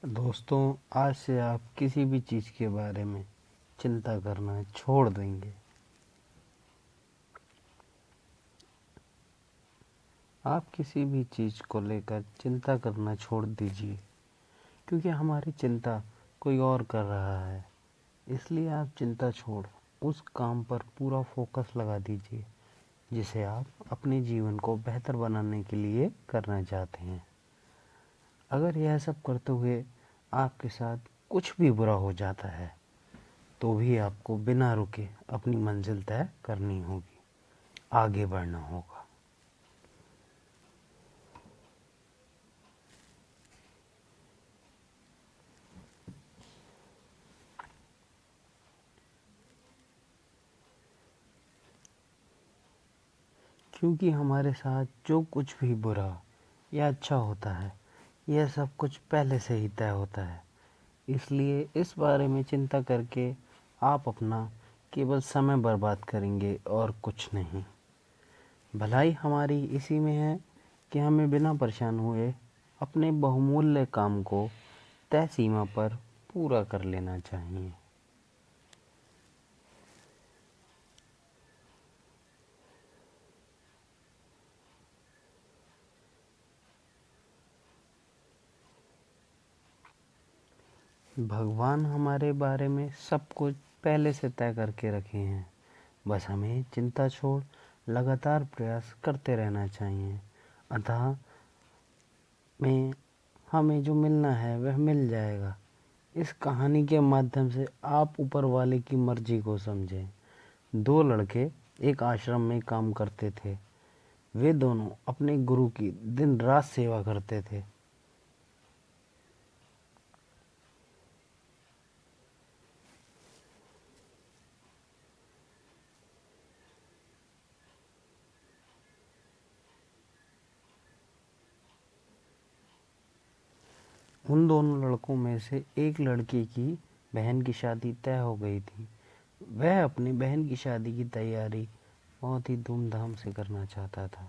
दोस्तों, आज से आप किसी भी चीज़ के बारे में चिंता करना छोड़ देंगे। आप किसी भी चीज़ को लेकर चिंता करना छोड़ दीजिए, क्योंकि हमारी चिंता कोई और कर रहा है। इसलिए आप चिंता छोड़ उस काम पर पूरा फोकस लगा दीजिए जिसे आप अपने जीवन को बेहतर बनाने के लिए करना चाहते हैं। अगर यह सब करते हुए आपके साथ कुछ भी बुरा हो जाता है तो भी आपको बिना रुके अपनी मंजिल तय करनी होगी, आगे बढ़ना होगा। क्योंकि हमारे साथ जो कुछ भी बुरा या अच्छा होता है, यह सब कुछ पहले से ही तय होता है। इसलिए इस बारे में चिंता करके आप अपना केवल समय बर्बाद करेंगे और कुछ नहीं। भलाई हमारी इसी में है कि हमें बिना परेशान हुए अपने बहुमूल्य काम को तय सीमा पर पूरा कर लेना चाहिए। भगवान हमारे बारे में सब कुछ पहले से तय करके रखे हैं। बस हमें चिंता छोड़ लगातार प्रयास करते रहना चाहिए। अतः में हमें जो मिलना है वह मिल जाएगा। इस कहानी के माध्यम से आप ऊपर वाले की मर्जी को समझें। दो लड़के एक आश्रम में काम करते थे। वे दोनों अपने गुरु की दिन रात सेवा करते थे। उन दोनों लड़कों में से एक लड़के की बहन की शादी तय हो गई थी। वह अपनी बहन की शादी की तैयारी बहुत ही धूमधाम से करना चाहता था,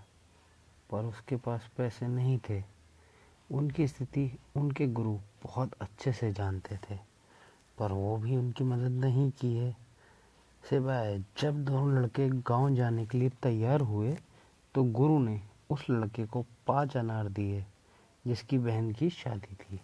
पर उसके पास पैसे नहीं थे। उनकी स्थिति उनके गुरु बहुत अच्छे से जानते थे, पर वो भी उनकी मदद नहीं की है। सिवाय जब दोनों लड़के गांव जाने के लिए तैयार हुए तो गुरु ने उस लड़के को 5 अनार दिए जिसकी बहन की शादी थी।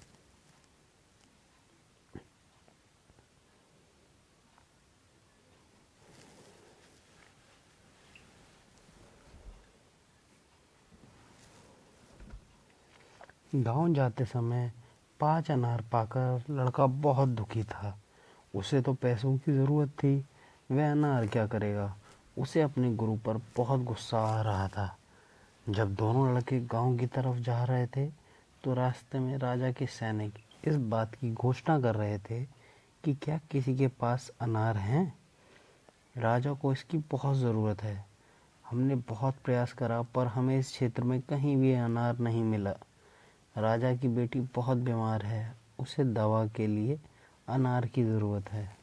गांव जाते समय 5 अनार पाकर लड़का बहुत दुखी था। उसे तो पैसों की ज़रूरत थी, वह अनार क्या करेगा। उसे अपने गुरु पर बहुत गुस्सा आ रहा था। जब दोनों लड़के गांव की तरफ जा रहे थे तो रास्ते में राजा के सैनिक इस बात की घोषणा कर रहे थे कि क्या किसी के पास अनार हैं। राजा को इसकी बहुत ज़रूरत है। हमने बहुत प्रयास करा पर हमें इस क्षेत्र में कहीं भी अनार नहीं मिला। राजा की बेटी बहुत बीमार है, उसे दवा के लिए अनार की ज़रूरत है।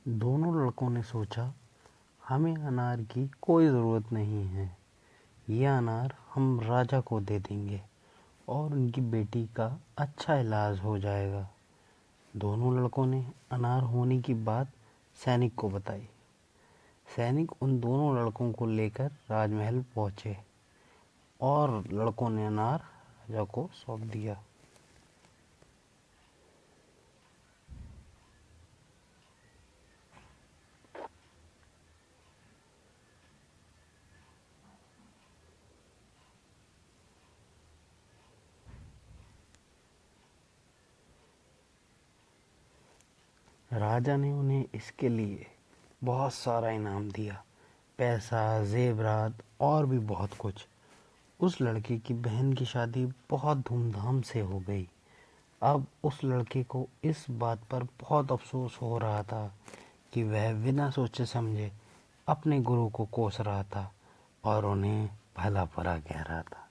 दोनों लड़कों ने सोचा, हमें अनार की कोई ज़रूरत नहीं है। यह अनार हम राजा को दे देंगे और उनकी बेटी का अच्छा इलाज हो जाएगा। दोनों लड़कों ने अनार होने की बात सैनिक को बताई। सैनिक उन दोनों लड़कों को लेकर राजमहल पहुंचे और लड़कों ने अनार राजा को सौंप दिया। राजा ने उन्हें इसके लिए बहुत सारा इनाम दिया, पैसा, जेवरात और भी बहुत कुछ। उस लड़के की बहन की शादी बहुत धूमधाम से हो गई। अब उस लड़के को इस बात पर बहुत अफसोस हो रहा था कि वह बिना सोचे समझे अपने गुरु को कोस रहा था और उन्हें भला बुरा कह रहा था।